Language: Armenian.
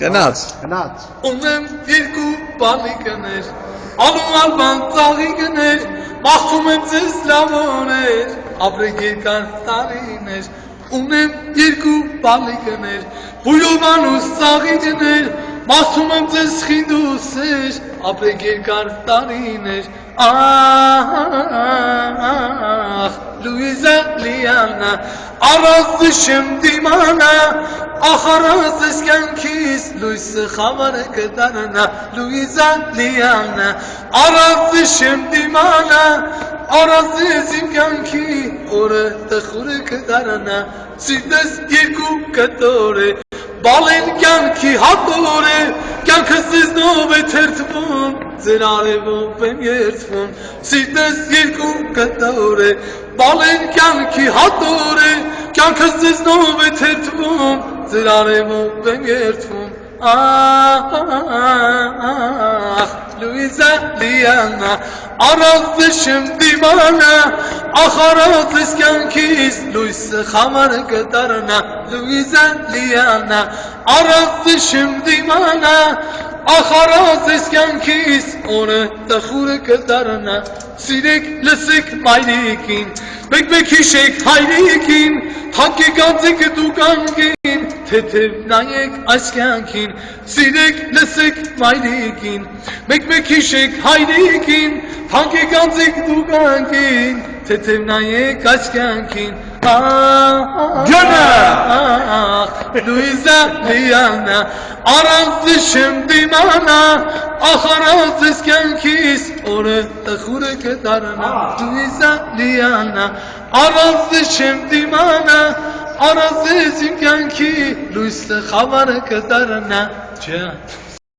Գնաց։ Ունեմ երկու բալիկներ, ալման ծաղիկներ, մաղթում եմ ձեզ լավոներ, ապրեք երկար տարիներ։ Ունեմ երկու բալիկներ, բույլովանուս ծաղիկներ, մաղթում եմ ձեզ խինդուսեր, ապրեք երկար տարիներ։ Ահ, Լուիզա Լիանա, առանց դժեմ դիմանա, ախարած ես կյանքիս, լույսը խավարը կդարանա, Լուիզա Լիանա, առանց դժեմ դիմանա, առանց ես իմ կյանքի, օրը տխուրը կդարանա, սիրտս երկու կտոր է, բալեն կյանքի հատոր է, կյանքը սեզնով է թերթվում, ձեր արևով եմ երդվում, սիրտս երկու կտոր է, բալեն կյանքի հատոր է, կյանքը սեզնով է թերթվում, ձեր արևով եմ երդվում, ահ, Լուիզա Լիանա, առանց դժեմ դիմանա, ախարած ես կյանքիս, լույսը խավարը կդարանա, Լուիզա Լիանա, առանց դժեմ դիմանա, ախարած ես կյանքիս, օրը տխուրը կդարանա, սիրեք լսեք մայրիկին, մեկ հիշեք հայրիկին, թանկ եք դուք անկին, թեթև նայեք այս կյանքին, սիրեք լսեք մայրիկին, մեկ հիշեք հայրիկին, թանկ եք դուք անկին, թեթև նայեք այս կյանքին, Լուիզա Լիանա, առանց դժեմ դիմանա, ախարած ես կյանքիս, օրը տխուրը կդարանա, Լուիզա Լիանա, առանց դժեմ դիմանա, առանց ես իմ կյանքի, լույսը խավարը կդարանա,